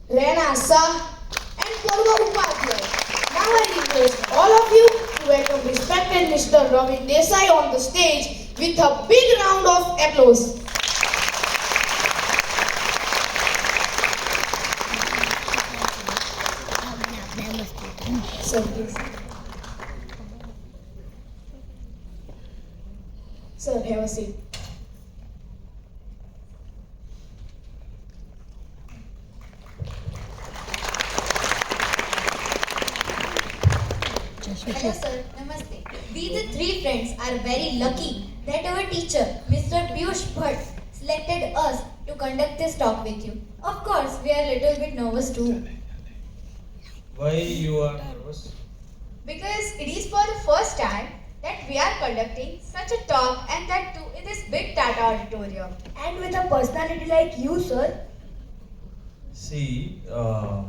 Rena Shah, and Parv. Now I request all of you to welcome respected Mr. Ravin Desai on the stage with a big round of applause. Sir, please. Sir, have a seat. Hello sir, namaste. We the three friends are very lucky that our teacher, Mr. Piyush Bhatt, selected us to conduct this talk with you. Of course, we are a little bit nervous too. Why you are nervous? Because it is for the first time that we are conducting such a talk and that too in this big Tata auditorium. And with a personality like you, sir. See, I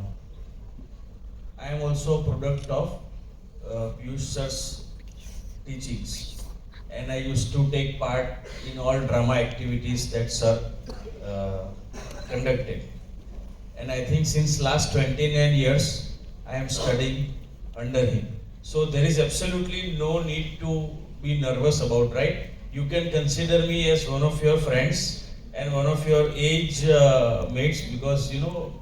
am also a product of Piyush sir's teachings, and I used to take part in all drama activities that sir uh, conducted. And I think since last 29 years, I am studying under him. So there is absolutely no need to be nervous about, right? You can consider me as one of your friends and one of your age mates, because you know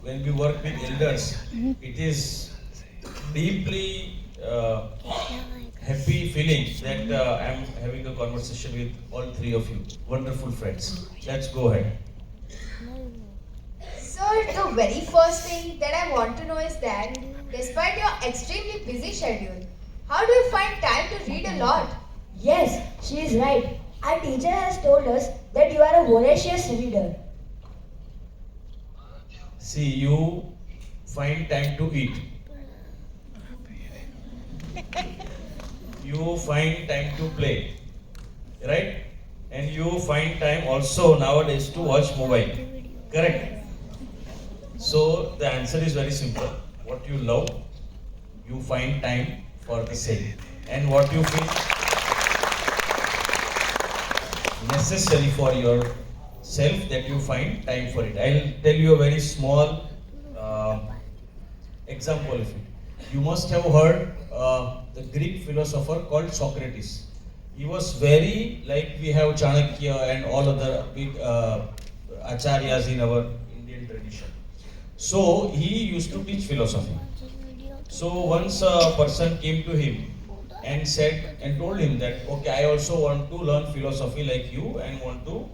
when we work with elders, it is deeply happy feeling that I am having a conversation with all three of you, wonderful friends. Let's go ahead. Sir, the very first thing that I want to know is that despite your extremely busy schedule, how do you find time to read a lot? Yes, she is right. Our teacher has told us that you are a voracious reader. See, you find time to eat. You find time to play, right? And you find time also nowadays to watch mobile, correct? So the answer is very simple. What you love, you find time for the same. And what you feel necessary for yourself, that you find time for it. I'll tell you a very small example of it. You must have heard the Greek philosopher called Socrates. He was very, like we have Chanakya and all other big acharyas in our Indian tradition. So he used to teach philosophy. So once a person came to him and said and told him that, okay, I also want to learn philosophy like you and want to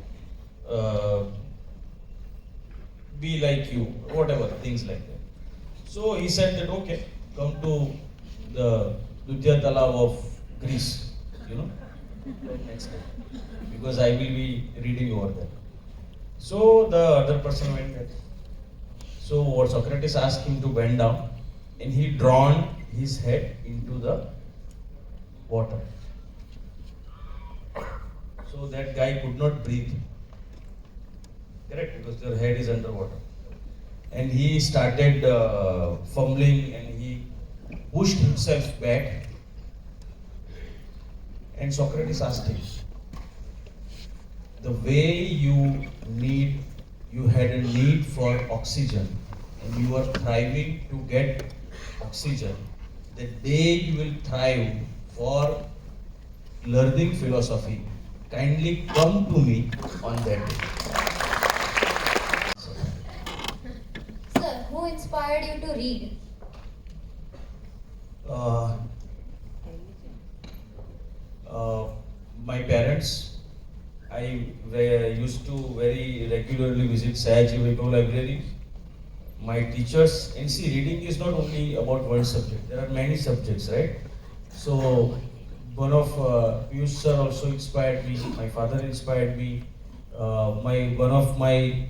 be like you, whatever, things like that. So he said that, okay, come to the Dudya Talav of Greece, you know, next time, because I will be reading over there. So the other person went there. So what Socrates asked him to bend down, and he drawn his head into the water. So that guy could not breathe. Correct, because their head is underwater. And he started fumbling, and he pushed himself back. And Socrates asked him, the way you had a need for oxygen, and you are thriving to get oxygen, the day you will thrive for learning philosophy, kindly come to me on that day. Sir, who inspired you to read? Uh, my parents, used to very regularly visit Sayaji Vaibhav Library. My teachers, and see, reading is not only about one subject, there are many subjects, right? So, one of Piyush sir also inspired me, my father inspired me, one of my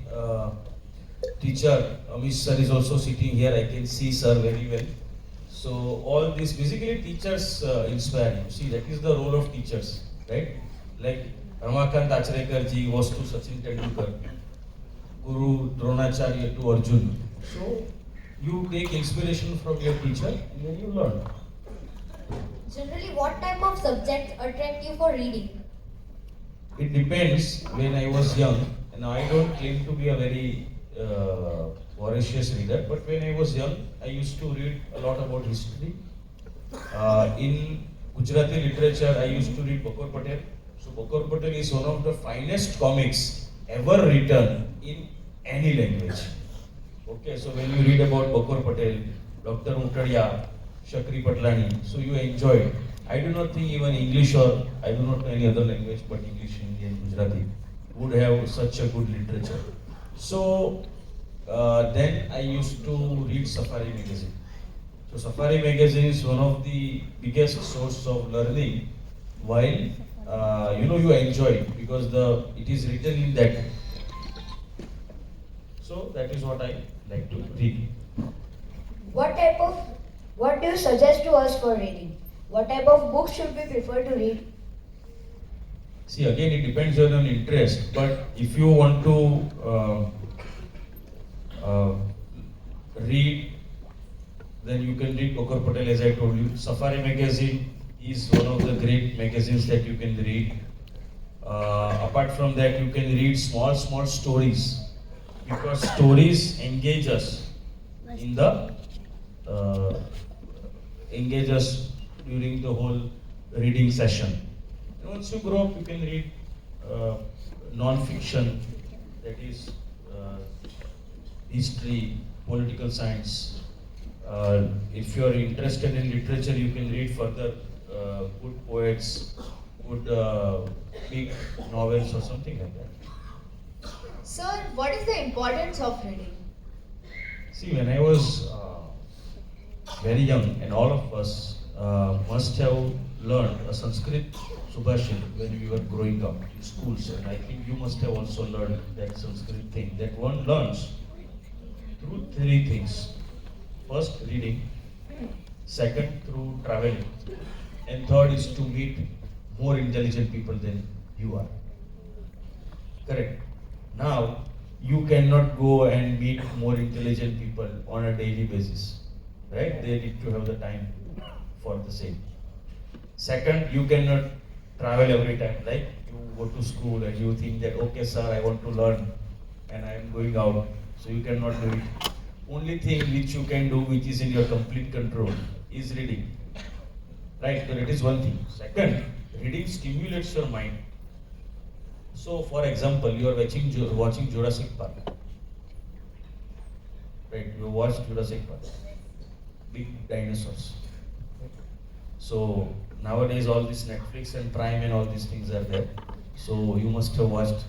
teacher, Amish sir is also sitting here, I can see sir very well. So, all these, basically teachers inspire you. See, that is the role of teachers, right? Like Ramakant Achrekar ji was to Sachin Tendulkar, Guru Dronacharya to Arjun. So you take inspiration from your teacher and then you learn. Generally, what type of subjects attract you for reading? It depends. When I was young, and I don't claim to be a very voracious reader, but when I was young, I used to read a lot about history. In Gujarati literature, I used to read Bakor Patel. So Bakor Patel is one of the finest comics ever written in any language. Okay, so when you read about Bakor Patel, Dr. Mutadia, Shakri Patlani, so you enjoy it. I do not think even English or I do not know any other language but English, Hindi and Gujarati would have such a good literature. So then I used to read Safari magazine. So Safari magazine is one of the biggest source of learning while you enjoy it because it is written in that way. So that is what I like to read. What do you suggest to us for reading? What type of books should we prefer to read? See, again, it depends on your interest. But if you want to read, then you can read Bakor Patel, as I told you. Safari magazine is one of the great magazines that you can read. Apart from that, you can read small stories because stories engage us in the during the whole reading session. And once you grow up, you can read non-fiction, that is history, political science. If you are interested in literature, you can read further good poets, good big novels or something like that. Sir, what is the importance of reading? See, when I was very young, and all of us must have learned a Sanskrit Subhashit when we were growing up in schools, and I think you must have also learned that Sanskrit thing that one learns through three things. First, reading. Second, through traveling. And third is to meet more intelligent people than you are. Correct. Now, you cannot go and meet more intelligent people on a daily basis. Right? They need to have the time for the same. Second, you cannot travel every time. Like you go to school and you think that, okay, sir, I want to learn and I am going out. So you cannot do it. Only thing which you can do, which is in your complete control, is reading. Right? So that is one thing. Second, reading stimulates your mind. So, for example, you are watching Jurassic Park. Right? You watched Jurassic Park. Big dinosaurs. So nowadays all this Netflix and Prime and all these things are there. So you must have watched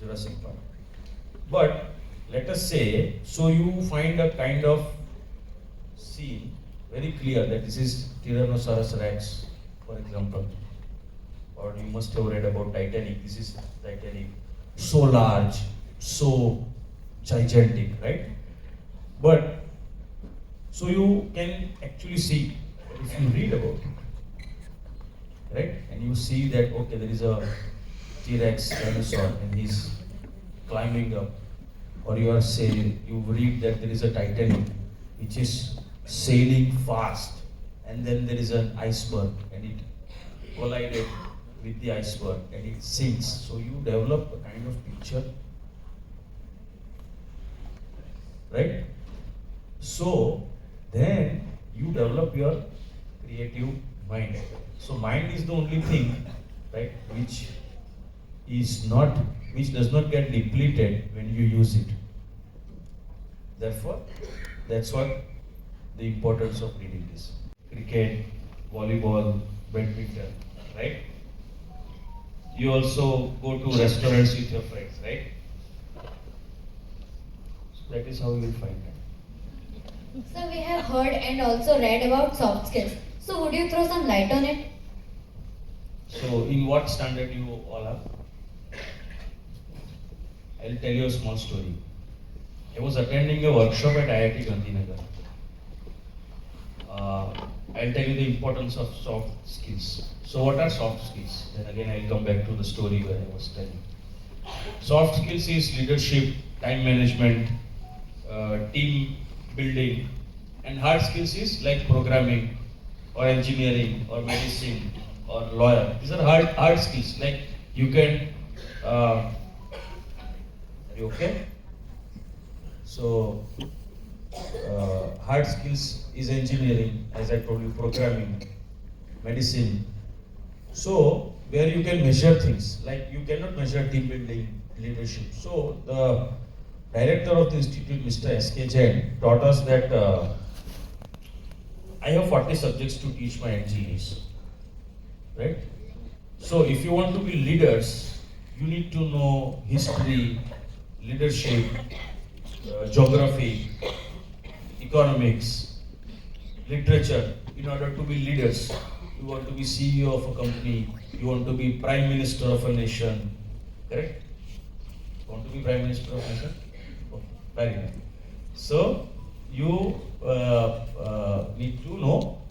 Jurassic Park. But let us say, so you find a kind of scene very clear that this is Tyrannosaurus Rex, for example. Or you must have read about Titanic. This is Titanic. So large, so gigantic, right? But so you can actually see if you read about it, right? And you see that okay, there is a T-Rex dinosaur and he's climbing up, or you read that there is a Titanic which is sailing fast, and then there is an iceberg and it collided with the iceberg and it sinks. So you develop a kind of picture, right? So then you develop your creative mind. So mind is the only thing, right, which does not get depleted when you use it. Therefore, that's what the importance of reading is. Cricket, volleyball, badminton, right? You also go to restaurants with your friends, right? So that is how you will find it. So we have heard and also read about soft skills. So would you throw some light on it? So in what standard you all are? I'll tell you a small story. I was attending a workshop at IIT Gandhinagar. I'll tell you the importance of soft skills. So what are soft skills? Then again I'll come back to the story where I was telling. Soft skills is leadership, time management, team building, and hard skills is like programming or engineering or medicine or lawyer. These are hard skills. Like you can. Are you okay? So hard skills is engineering, as I told you, programming, medicine. So where you can measure things, like you cannot measure team building, leadership. So the director of the institute, Mr. S.K. Jain, taught us that I have 40 subjects to teach my engineers, right? So if you want to be leaders, you need to know history, leadership, geography, economics, literature. In order to be leaders, you want to be CEO of a company, you want to be Prime Minister of a nation, correct? You want to be Prime Minister of a nation? Okay, very good. So you need to know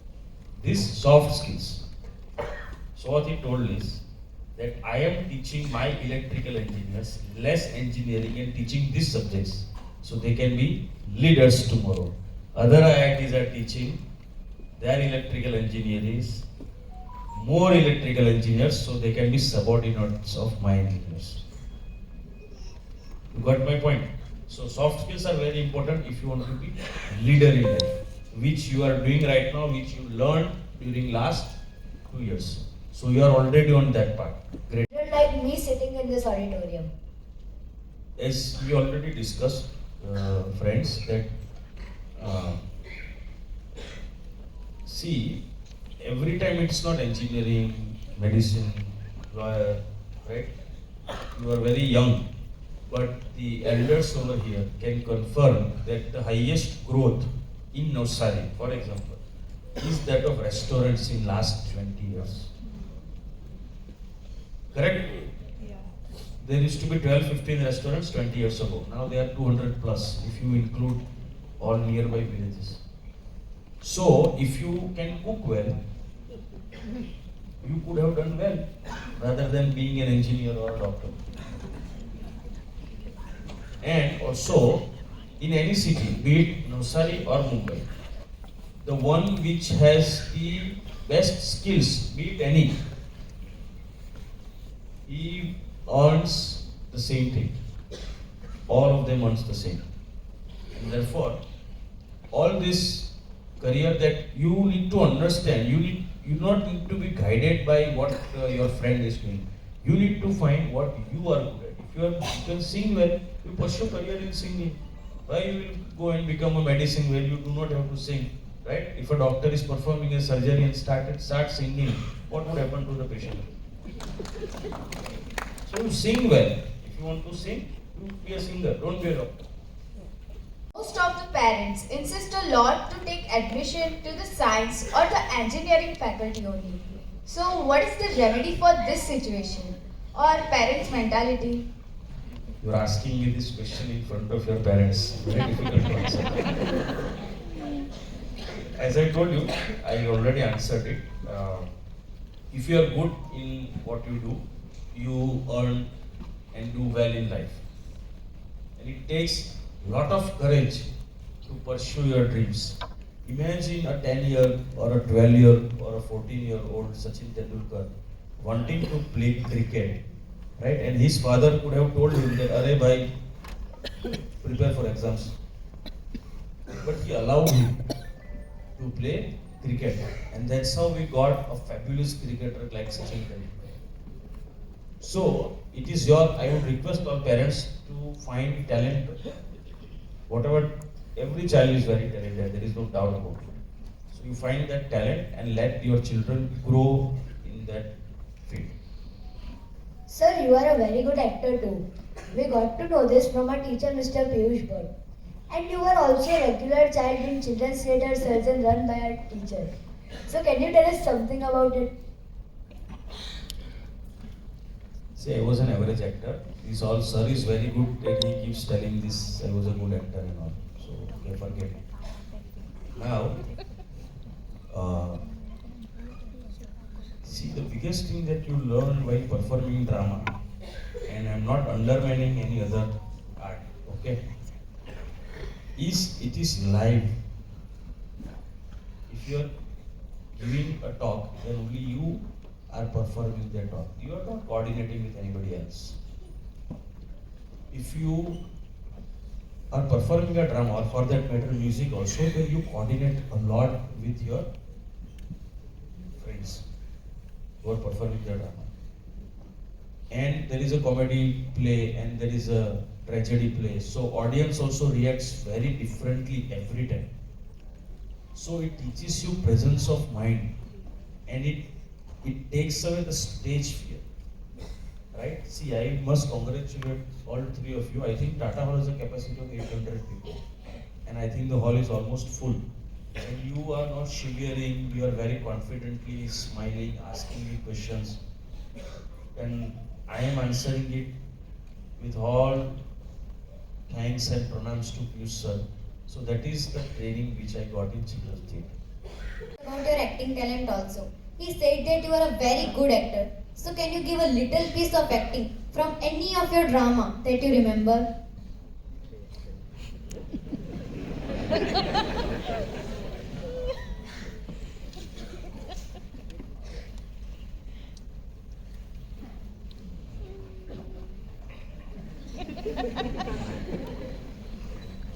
these soft skills. So what he told is that I am teaching my electrical engineers less engineering and teaching these subjects so they can be leaders tomorrow. Other IITs are teaching their electrical engineers more electrical engineers so they can be subordinates of my engineers. You got my point? So soft skills are very important if you want to be leader in life, which you are doing right now, which you learned during last 2 years. So you are already on that part. Great. Children like me sitting in this auditorium. As we already discussed, friends, that see, every time it's not engineering, medicine, lawyer, right? You are very young, but the elders over here can confirm that the highest growth in Navsari, for example, is that of restaurants in last 20 years. Correct? There used to be 12-15 restaurants 20 years ago. Now there are 200 plus if you include all nearby villages. So if you can cook well, you could have done well rather than being an engineer or a doctor. And also in any city, be it Navsari or Mumbai, the one which has the best skills, be it any, he earns the same thing. All of them earns the same. And therefore, all this career that you need to understand, you not need to be guided by what your friend is doing. You need to find what you are good at. If you can sing well, you pursue career in singing. Why you will go and become a medicine where you do not have to sing, right? If a doctor is performing a surgery and start singing, what would happen to the patient? So you sing well. If you want to sing, you be a singer. Don't be a doctor. Most of the parents insist a lot to take admission to the science or the engineering faculty only. So what is the remedy for this situation or parents' mentality? You are asking me this question in front of your parents. Very difficult to answer. As I told you, I already answered it. If you are good in what you do, you earn and do well in life. And it takes a lot of courage to pursue your dreams. Imagine a 10-year or a 12-year or a 14-year-old Sachin Tendulkar wanting to play cricket, right? And his father could have told him that, "Arey bhai, prepare for exams." But he allowed him to play cricket, and that's how we got a fabulous cricketer like Sachin Tendulkar. So it is I would request all parents to find talent. Whatever, every child is very talented, there is no doubt about it. So you find that talent and let your children grow in that field. Sir, you are a very good actor too. We got to know this from our teacher, Mr. Piyush Bhatt. And you are also a regular child in children's theatre surgeon run by our teacher. So can you tell us something about it? See, I was an average actor. This all sir is very good and he keeps telling this I was a good actor and all. So okay, forget it. Now, see, the biggest thing that you learn while performing drama, and I'm not undermining any other art, okay, is it is live. If you are giving a talk, then only you are performing that talk. You are not coordinating with anybody else. If you or performing a drama, or for that matter music also, where you coordinate a lot with your friends who are performing the drama. And there is a comedy play and there is a tragedy play. So audience also reacts very differently every time. So it teaches you presence of mind, and it takes away the stage fear. Right? See, I must congratulate all three of you. I think Tata Hall has a capacity of 800 people. And I think the hall is almost full. And you are not shivering, you are very confidently smiling, asking me questions. And I am answering it with all thanks and pranams to Piyush sir. So that is the training which I got in Children's Theatre. About your acting talent also. He said that you are a very good actor. So can you give a little piece of acting from any of your drama that you remember?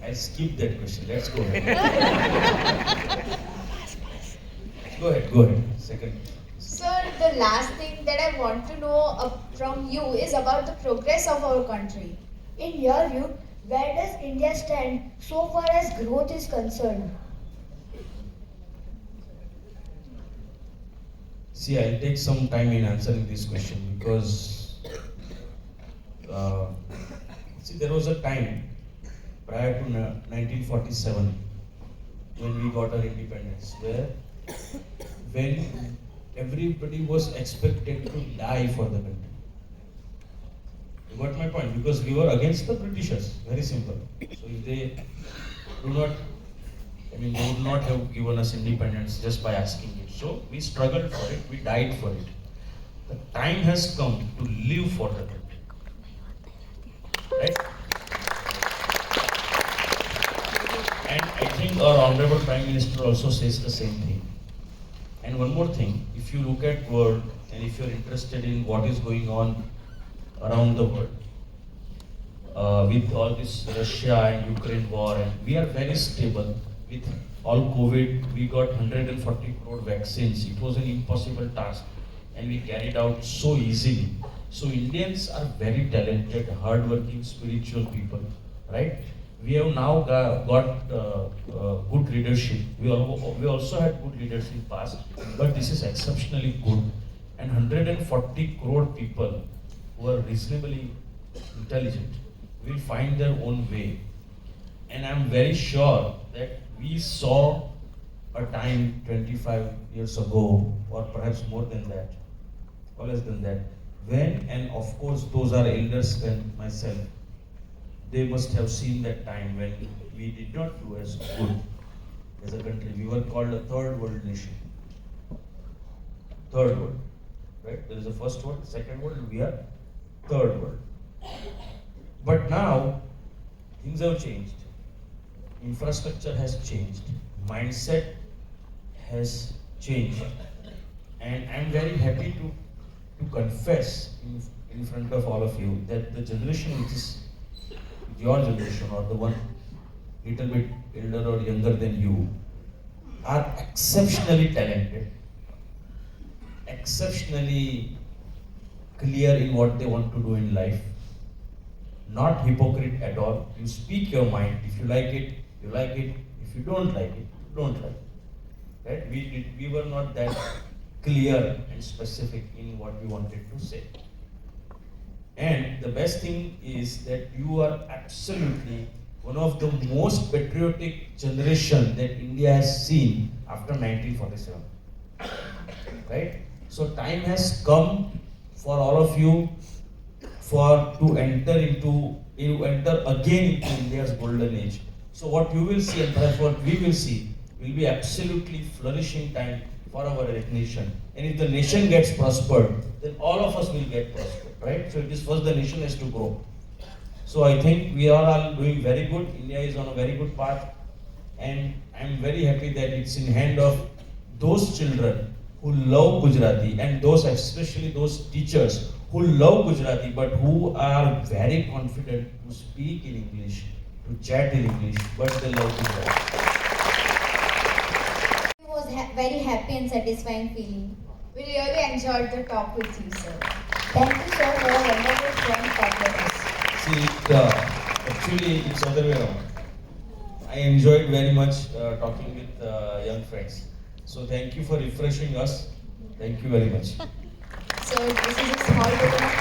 I'll skip that question. Let's go ahead. Go ahead, go ahead. Second. Sir, the last thing that I want to know from you is about the progress of our country. In your view, where does India stand so far as growth is concerned? See, I'll take some time in answering this question because see, there was a time prior to 1947 when we got our independence, where when everybody was expected to die for the country. You got my point? Because we were against the Britishers, very simple. So if they do not, they would not have given us independence just by asking it. So we struggled for it, we died for it. The time has come to live for the country. Right? And I think our Honorable Prime Minister also says the same thing. And one more thing, if you look at world and if you're interested in what is going on around the world, with all this Russia and Ukraine war, and we are very stable. With all COVID, we got 140 crore vaccines. It was an impossible task and we carried out so easily. So Indians are very talented, hardworking, spiritual people, right? We have now got good leadership. We also had good leaders in past, but this is exceptionally good. And 140 crore people who are reasonably intelligent will find their own way. And I'm very sure that we saw a time 25 years ago, or perhaps more than that, or less than that, when, and of course those are elders than myself, they must have seen that time when we did not do as good as a country. We were called a third world nation. Third world, right? There is a first world, second world, we are third world. But now, things have changed. Infrastructure has changed. Mindset has changed. And I'm very happy to confess in front of all of you that the generation which is your generation, or the one little bit elder or younger than you, are exceptionally talented, exceptionally clear in what they want to do in life, not hypocrite at all. You speak your mind. If you like it, you like it. If you don't like it, you don't like it. Right? We were not that clear and specific in what we wanted to say. And the best thing is that you are absolutely one of the most patriotic generation that India has seen after 1947. Right? So time has come for all of you to enter again into India's golden age. So what you will see, and perhaps what we will see, will be absolutely flourishing time for our nation. And if the nation gets prospered, then all of us will get prospered, right? So it is first the nation has to grow. So I think we are all doing very good. India is on a very good path. And I'm very happy that it's in hand of those children who love Gujarati, and those, especially those teachers who love Gujarati but who are very confident to speak in English to chat in English, but they love to talk. It was very happy and satisfying feeling. We really enjoyed the talk with you, sir. Thank you, sir, for a wonderful friend talk with us. See, actually, it's other way around. I enjoyed very much talking with young friends. So thank you for refreshing us. Thank you very much. So this is a small token of